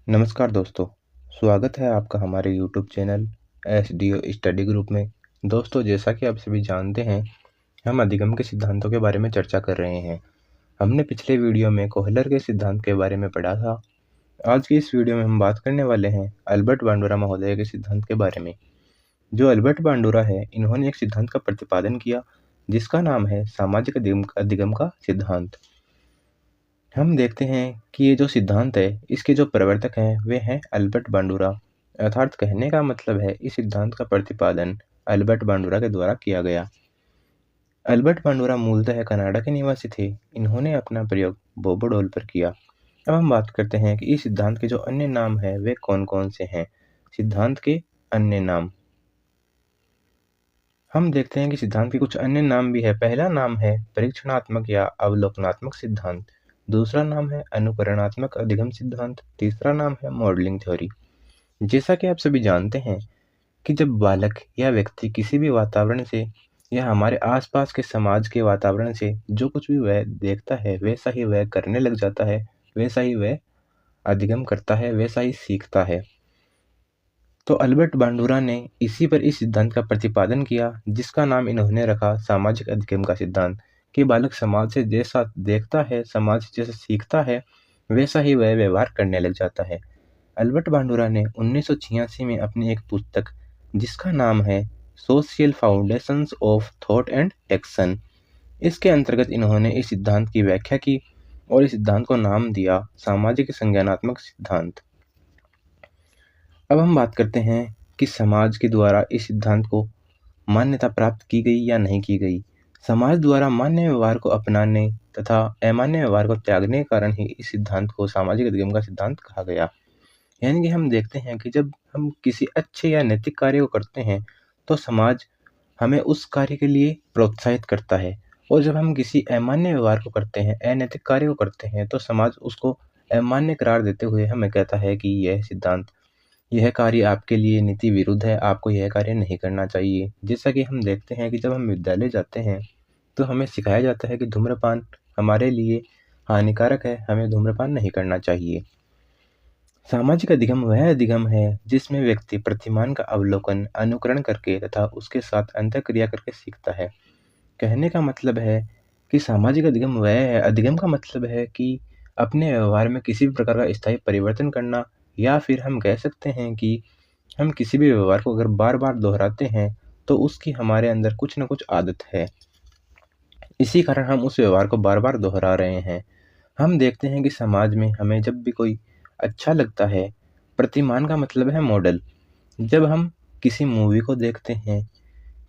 नमस्कार दोस्तों, स्वागत है आपका हमारे YouTube channel SDO study group में। दोस्तों, जैसा कि आप सभी जानते हैं, हम अधिगम के सिद्धांतों के बारे में चर्चा कर रहे हैं। हमने पिछले वीडियो में कोहलर के सिद्धांत के बारे में पढ़ा था। आज की इस वीडियो में हम बात करने वाले हैं अल्बर्ट बांडुरा महोदय के सिद्धांत के बारे में। जो अल्बर्ट बांडुरा है, इन्होंने एक सिद्धांत का प्रतिपादन किया जिसका नाम है सामाजिक अधिगम का सिद्धांत। हम देखते हैं कि ये जो सिद्धांत है, इसके जो प्रवर्तक हैं वे हैं अल्बर्ट बांडुरा। अर्थात कहने का मतलब है इस सिद्धांत का प्रतिपादन अल्बर्ट बांडुरा के द्वारा किया गया। अल्बर्ट बांडुरा मूलतः कनाडा के निवासी थे। इन्होंने अपना प्रयोग बोबोडोल पर किया। अब हम बात करते हैं कि इस सिद्धांत के जो अन्य नाम है वे कौन कौन से हैं। सिद्धांत के अन्य नाम हम देखते हैं कि सिद्धांत के कुछ अन्य नाम भी है। पहला नाम है परीक्षणात्मक या अवलोकनात्मक सिद्धांत। दूसरा नाम है अनुकरणात्मक अधिगम सिद्धांत। तीसरा नाम है मॉडलिंग थ्योरी। जैसा कि आप सभी जानते हैं कि जब बालक या व्यक्ति किसी भी वातावरण से या हमारे आसपास के समाज के वातावरण से जो कुछ भी वह देखता है वैसा ही वह करने लग जाता है, वैसा ही वह अधिगम करता है, वैसा ही सीखता है। तो अल्बर्ट बांडुरा ने इसी पर इस सिद्धांत का प्रतिपादन किया जिसका नाम इन्होंने रखा सामाजिक अधिगम का सिद्धांत। कि बालक समाज से जैसा देखता है, समाज से जैसा सीखता है, वैसा ही वह व्यवहार करने लग जाता है। अल्बर्ट बांडुरा ने 1986 में अपनी एक पुस्तक जिसका नाम है social foundations of thought and action, इसके अंतर्गत इन्होंने इस सिद्धांत की व्याख्या की और इस सिद्धांत को नाम दिया सामाजिक संज्ञानात्मक सिद्धांत। अब हम बात करते हैं कि समाज के द्वारा इस सिद्धांत को मान्यता प्राप्त की गई या नहीं की गई। समाज द्वारा मान्य व्यवहार को अपनाने तथा अमान्य व्यवहार को त्यागने के कारण ही इस सिद्धांत को सामाजिक अधिगम का सिद्धांत कहा गया। यानी कि हम देखते हैं कि जब हम किसी अच्छे या नैतिक कार्य को करते हैं तो समाज हमें उस कार्य के लिए प्रोत्साहित करता है, और जब हम किसी अमान्य व्यवहार को करते हैं, अनैतिक कार्य को करते हैं, तो समाज उसको अमान्य करार देते हुए हमें कहता है कि यह कार्य आपके लिए नीति विरुद्ध है, आपको यह कार्य नहीं करना चाहिए। जैसा कि हम देखते हैं कि जब हम विद्यालय जाते हैं तो हमें सिखाया जाता है कि धूम्रपान हमारे लिए हानिकारक है, हमें धूम्रपान नहीं करना चाहिए। सामाजिक अधिगम वह अधिगम है जिसमें व्यक्ति प्रतिमान का अवलोकन, अनुकरण करके तथा उसके साथ अंतःक्रिया करके सीखता है। कहने का मतलब है कि सामाजिक अधिगम वह है, अधिगम का मतलब है कि अपने व्यवहार में किसी भी प्रकार का स्थायी परिवर्तन करना, या फिर हम कह सकते हैं कि हम किसी भी व्यवहार को अगर बार बार दोहराते हैं तो उसकी हमारे अंदर कुछ न कुछ आदत है, इसी कारण हम उस व्यवहार को बार बार दोहरा रहे हैं। हम देखते हैं कि समाज में हमें जब भी कोई अच्छा लगता है, प्रतिमान का मतलब है मॉडल। जब हम किसी मूवी को देखते हैं,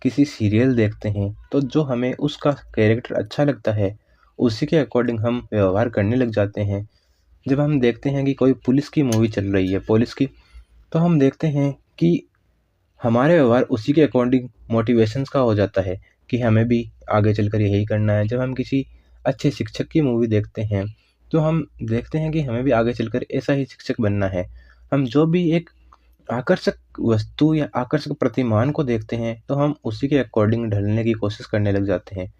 किसी सीरियल देखते हैं, तो जो हमें उसका कैरेक्टर अच्छा लगता है उसी के अकॉर्डिंग हम व्यवहार करने लग जाते हैं। जब हम देखते हैं कि कोई पुलिस की मूवी चल रही है, पुलिस की, तो हम देखते हैं कि हमारे व्यवहार उसी के अकॉर्डिंग मोटिवेशंस का हो जाता है कि हमें भी आगे चलकर यही करना है। जब हम किसी अच्छे शिक्षक की मूवी देखते हैं तो हम देखते हैं कि हमें भी आगे चलकर ऐसा ही शिक्षक बनना है। हम जो भी एक आकर्षक वस्तु या आकर्षक प्रतिमान को देखते हैं तो हम उसी के अकॉर्डिंग ढलने की कोशिश करने लग जाते हैं।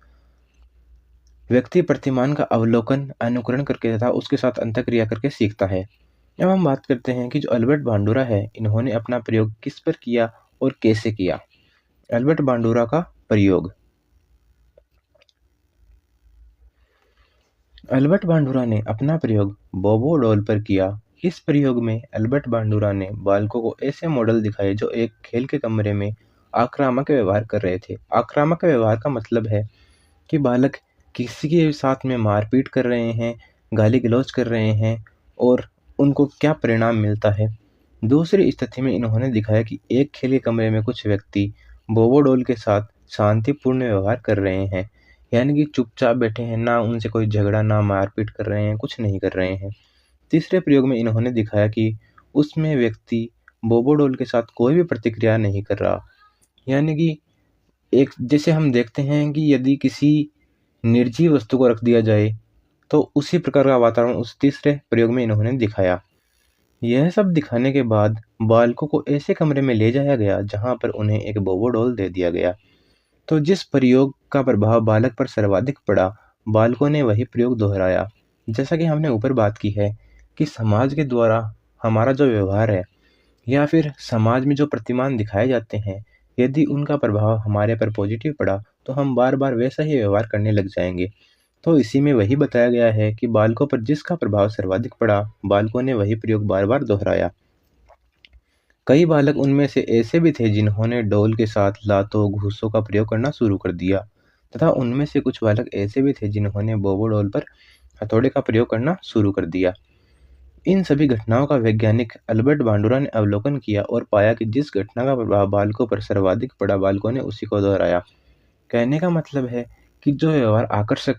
व्यक्ति प्रतिमान का अवलोकन, अनुकरण करके तथा उसके साथ अंतःक्रिया करके सीखता है। अब हम बात करते हैं कि जो अल्बर्ट बांडुरा है, इन्होंने अपना प्रयोग किस पर किया और कैसे किया। अल्बर्ट बांडुरा का प्रयोग। अल्बर्ट बांडुरा ने अपना प्रयोग बोबोडोल पर किया। इस प्रयोग में अल्बर्ट बांडुरा ने बालकों को ऐसे मॉडल दिखाए जो एक खेल के कमरे में आक्रामक व्यवहार कर रहे थे। आक्रामक व्यवहार का मतलब है कि बालक किसी के साथ में मारपीट कर रहे हैं, गाली गलौज कर रहे हैं, और उनको क्या परिणाम मिलता है। दूसरी स्थिति में इन्होंने दिखाया कि एक खेल के कमरे में कुछ व्यक्ति बोबोडोल के साथ शांतिपूर्ण व्यवहार कर रहे हैं, यानी कि चुपचाप बैठे हैं, ना उनसे कोई झगड़ा, ना मारपीट कर रहे हैं, कुछ नहीं कर रहे हैं। तीसरे प्रयोग में इन्होंने दिखाया कि उसमें व्यक्ति बोबोडोल के साथ कोई भी प्रतिक्रिया नहीं कर रहा, यानी कि एक जैसे हम देखते हैं कि यदि किसी निर्जीव वस्तु को रख दिया जाए तो उसी प्रकार का वातावरण उस तीसरे प्रयोग में इन्होंने दिखाया। यह सब दिखाने के बाद बालकों को ऐसे कमरे में ले जाया गया जहां पर उन्हें एक बोबोडोल दे दिया गया। तो जिस प्रयोग का प्रभाव बालक पर सर्वाधिक पड़ा, बालकों ने वही प्रयोग दोहराया। जैसा कि हमने ऊपर बात की है कि समाज के द्वारा हमारा जो व्यवहार है या फिर समाज में जो प्रतिमान दिखाए जाते हैं, यदि उनका प्रभाव हमारे पर पॉजिटिव पड़ा तो हम बार-बार वैसा ही व्यवहार करने लग जाएँगे। तो इसी में वही बताया गया है कि बालकों पर जिसका प्रभाव सर्वाधिक पड़ा, बालकों ने वही प्रयोग बार-बार दोहराया। कई बालक उनमें से ऐसे भी थे जिन्होंने डोल के साथ लातों, घूंसों का प्रयोग करना शुरू कर दिया तथा उनमें से कुछ बालक ऐसे भी थे जिन्होंने बोबो डोल पर हथौड़े का प्रयोग करना शुरू कर दिया। इन सभी घटनाओं का वैज्ञानिक अल्बर्ट बांडुरा ने अवलोकन किया और पाया कि जिस घटना का प्रभाव बालकों पर सर्वाधिक पड़ा, बालकों ने उसी को दोहराया। कहने का मतलब है कि जो व्यवहार आकर्षक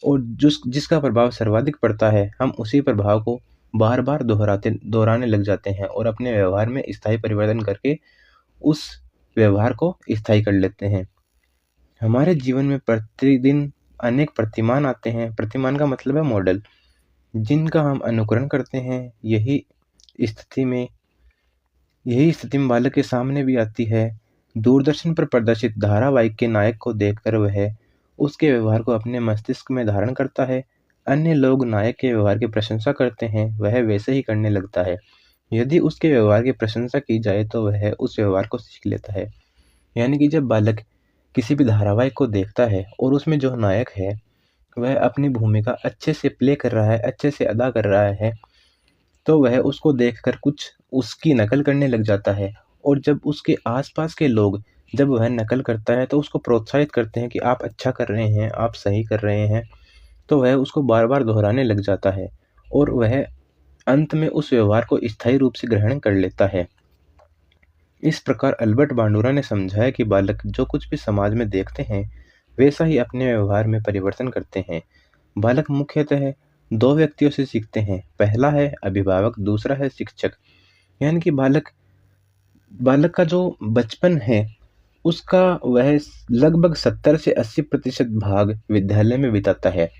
और जिसका प्रभाव सर्वाधिक पड़ता है, हम उसी प्रभाव को बार-बार दोहराने लग जाते हैं और अपने व्यवहार में स्थायी परिवर्तन करके उस व्यवहार को स्थायी कर लेते हैं। हमारे जीवन में प्रतिदिन अनेक प्रतिमान आते हैं। प्रतिमान का मतलब है मॉडल, जिनका हम अनुकरण करते हैं। यही स्थिति में बालक के सामने भी आती है। दूरदर्शन पर प्रदर्शित धारावाहिक के नायक को देखकर वह उसके व्यवहार को अपने मस्तिष्क में धारण करता है। अन्य लोग नायक के व्यवहार की प्रशंसा करते हैं, वह वैसे ही करने लगता है। यदि उसके व्यवहार की प्रशंसा की जाए तो वह उस व्यवहार को सीख लेता है। यानी कि जब बालक किसी भी धारावाहिक को देखता है और उसमें जो नायक है वह अपनी भूमिका अच्छे से प्ले कर रहा है, अच्छे से अदा कर रहा है, तो वह उसको देखकर कुछ उसकी नकल करने लग जाता है। और जब उसके आसपास के लोग जब वह नकल करता है तो उसको प्रोत्साहित करते हैं कि आप अच्छा कर रहे हैं, आप सही कर रहे हैं, तो वह उसको बार-बार दोहराने लग जाता है और वह अंत में उस व्यवहार को स्थायी रूप से ग्रहण कर लेता है। इस प्रकार अल्बर्ट बांडुरा ने समझाया कि बालक जो कुछ भी समाज में देखते हैं, वैसा ही अपने व्यवहार में परिवर्तन करते हैं। बालक मुख्यतः दो व्यक्तियों से सीखते हैं, पहला है अभिभावक, दूसरा है शिक्षक। यानी कि बालक बालक का जो बचपन है, उसका वह लगभग 70 से 80% भाग विद्यालय में बिताता है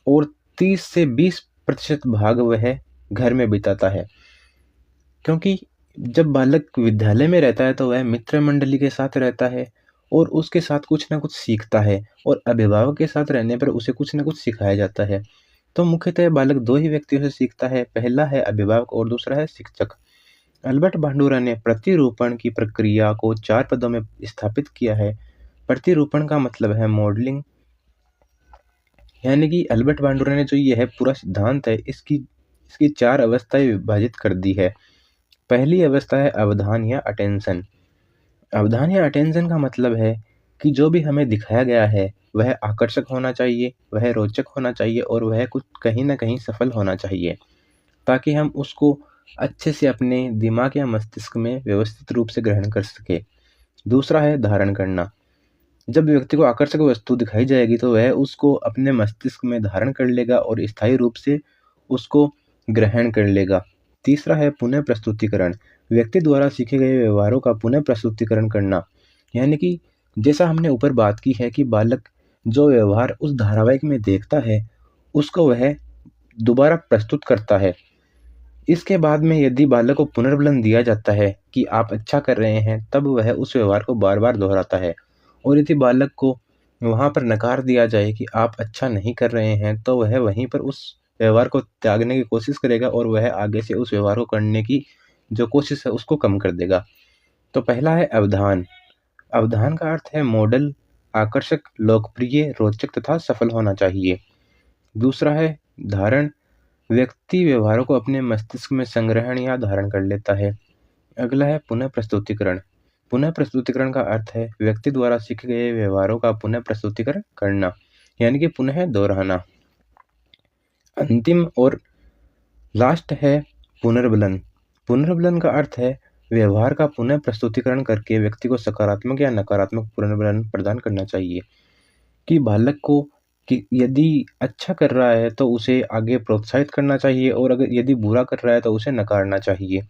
और 30 से 20% भाग वह घर में बिताता है। क्योंकि जब बालक विद्यालय में रहता है तो वह मित्र मंडली के साथ रहता है और उसके साथ कुछ ना कुछ सीखता है और अभिभावक के साथ रहने पर उसे कुछ ना कुछ सिखाया जाता है। तो मुख्यतः बालक दो ही व्यक्तियों से सीखता है, पहला है अभिभावक और दूसरा है शिक्षक। अल्बर्ट बांडुरा ने प्रतिरूपण की प्रक्रिया को 4 पदों में स्थापित किया है। प्रतिरूपण का मतलब है मॉडलिंग। यानी कि अल्बर्ट बांडुरा ने जो ये है पूरा सिद्धांत है, इसकी 4 अवस्थाएं विभाजित कर दी है। पहली अवस्था है अवधान या अटेंशन। अवधान या अटेंशन का मतलब है कि जो भी हमें दिखाया गया है वह आकर्षक होना चाहिए, वह रोचक होना चाहिए और वह कुछ कहीं न कहीं सफल होना चाहिए, ताकि हम उसको अच्छे से अपने दिमाग या मस्तिष्क में व्यवस्थित रूप से ग्रहण कर सकें। दूसरा है धारण करना। जब व्यक्ति को आकर्षक वस्तु दिखाई जाएगी तो वह उसको अपने मस्तिष्क में धारण कर लेगा और स्थायी रूप से उसको ग्रहण कर लेगा। तीसरा है पुनः प्रस्तुतिकरण। व्यक्ति द्वारा सीखे गए व्यवहारों का पुनः प्रस्तुतिकरण करना। यानी कि जैसा हमने ऊपर बात की है कि बालक जो व्यवहार उस धारावाहिक में देखता है, उसको वह दोबारा प्रस्तुत करता है। इसके बाद में यदि बालक को पुनर्बलन दिया जाता है कि आप अच्छा कर रहे हैं, तब वह उस व्यवहार को बार-बार दोहराता है। और यदि बालक को वहाँ पर नकार दिया जाए कि आप अच्छा नहीं कर रहे हैं, तो वह वहीं पर उस व्यवहार को त्यागने की कोशिश करेगा और वह आगे से उस व्यवहार को करने की जो कोशिश है उसको कम कर देगा। तो पहला है अवधान। अवधान का अर्थ है मॉडल, आकर्षक, लोकप्रिय, रोचक तथा सफल होना चाहिए। दूसरा है धारण। व्यक्ति व्यवहारों को अपने मस्तिष्क में संग्रहण या धारण कर लेता है। अगला है पुनः प्रस्तुतिकरण। पुनः प्रस्तुतिकरण का अर्थ है व्यक्ति द्वारा सीखे गए व्यवहारों का पुनः प्रस्तुतिकरण करना, यानी कि पुनः दोहराना। अंतिम और लास्ट है पुनर्बलन। पुनर्बलन का अर्थ है व्यवहार का पुनः प्रस्तुतिकरण करके व्यक्ति को सकारात्मक या नकारात्मक पुनर्बलन प्रदान करना चाहिए। कि बालक को कि यदि अच्छा कर रहा है तो उसे आगे प्रोत्साहित करना चाहिए और अगर यदि बुरा कर रहा है तो उसे नकारना चाहिए।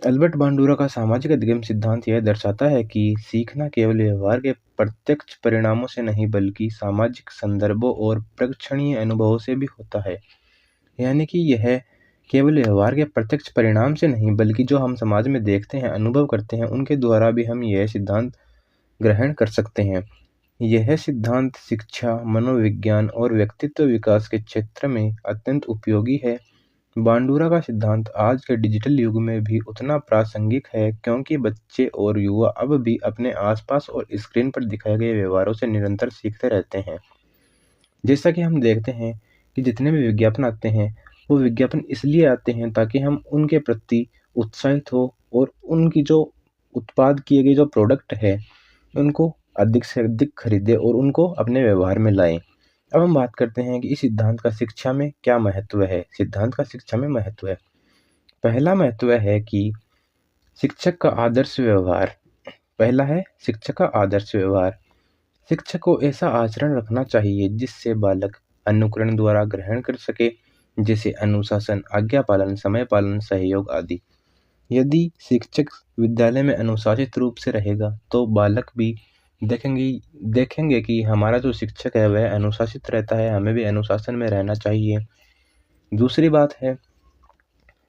अल्बर्ट बांडुरा का सामाजिक अधिगम सिद्धांत यह दर्शाता है कि सीखना केवल व्यवहार के प्रत्यक्ष परिणामों से नहीं बल्कि सामाजिक संदर्भों और प्रेक्षणीय अनुभवों से भी होता है। यानी कि यह केवल व्यवहार के प्रत्यक्ष परिणाम से नहीं बल्कि जो हम समाज में देखते हैं, अनुभव करते हैं, उनके द्वारा भी हम यह सिद्धांत ग्रहण कर सकते हैं। यह सिद्धांत शिक्षा, मनोविज्ञान और व्यक्तित्व विकास के क्षेत्र में अत्यंत उपयोगी है बांडुरा का सिद्धांत आज के डिजिटल युग में भी उतना प्रासंगिक है, क्योंकि बच्चे और युवा अब भी अपने आसपास और स्क्रीन पर दिखाए गए व्यवहारों से निरंतर सीखते रहते हैं। जैसा कि हम देखते हैं कि जितने भी विज्ञापन आते हैं, वो विज्ञापन इसलिए आते हैं ताकि हम उनके प्रति उत्साहित हो और उनकी जो उत्पाद किए गए जो प्रोडक्ट है, उनको अधिक से अधिक खरीदें और उनको अपने व्यवहार में लाएँ। अब हम बात करते हैं कि इस सिद्धांत का शिक्षा में क्या महत्व है। सिद्धांत का शिक्षा में महत्व है। पहला महत्व है कि शिक्षक का आदर्श व्यवहार। पहला है शिक्षक का आदर्श व्यवहार। शिक्षक को ऐसा आचरण रखना चाहिए जिससे बालक अनुकरण द्वारा ग्रहण कर सके, जैसे अनुशासन, आज्ञा पालन, समय पालन, सहयोग आदि। यदि शिक्षक विद्यालय में अनुशासित रूप से रहेगा तो बालक भी देखेंगे देखेंगे कि हमारा जो शिक्षक है वह अनुशासित रहता है, हमें भी अनुशासन में रहना चाहिए। दूसरी बात है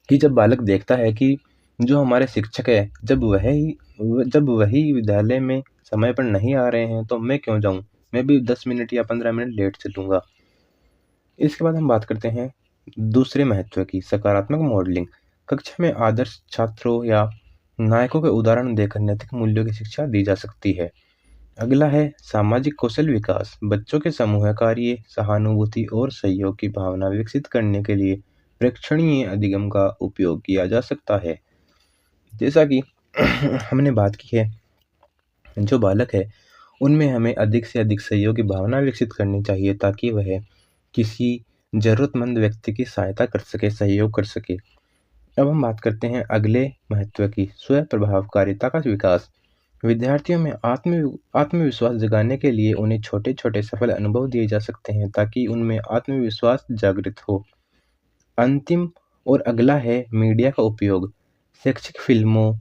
कि जब बालक देखता है कि जो हमारे शिक्षक है, जब वही विद्यालय में समय पर नहीं आ रहे हैं तो मैं क्यों जाऊं, मैं भी 10 मिनट या 15 मिनट लेट चलूंगा। इसके बाद हम बात करते हैं दूसरे महत्व की, सकारात्मक मॉडलिंग। कक्षा में आदर्श छात्रों या नायकों के उदाहरण देकर नैतिक मूल्यों की शिक्षा दी जा सकती है। अगला है सामाजिक कौशल विकास। बच्चों के समूह कार्य, सहानुभूति और सहयोग की भावना विकसित करने के लिए प्रेक्षणीय अधिगम का उपयोग किया जा सकता है। जैसा कि हमने बात की है, जो बालक है उनमें हमें अधिक से अधिक सहयोग की भावना विकसित करनी चाहिए ताकि वह किसी जरूरतमंद व्यक्ति की सहायता कर सके, सहयोग कर सके। अब हम बात करते हैं अगले महत्व की, स्व प्रभावकारिता का विकास। विद्यार्थियों में आत्मविश्वास जगाने के लिए उन्हें छोटे छोटे सफल अनुभव दिए जा सकते हैं ताकि उनमें आत्मविश्वास जागृत हो। अंतिम और अगला है मीडिया का उपयोग। शैक्षिक फिल्मों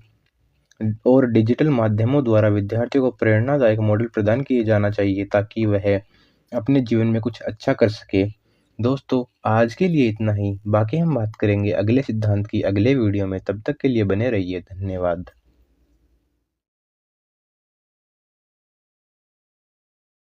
और डिजिटल माध्यमों द्वारा विद्यार्थियों को प्रेरणादायक मॉडल प्रदान किए जाना चाहिए ताकि वह अपने जीवन में कुछ अच्छा कर सके। दोस्तों, आज के लिए इतना ही। बाकी हम बात करेंगे अगले सिद्धांत की अगले वीडियो में। तब तक के लिए बने रहिए। धन्यवाद।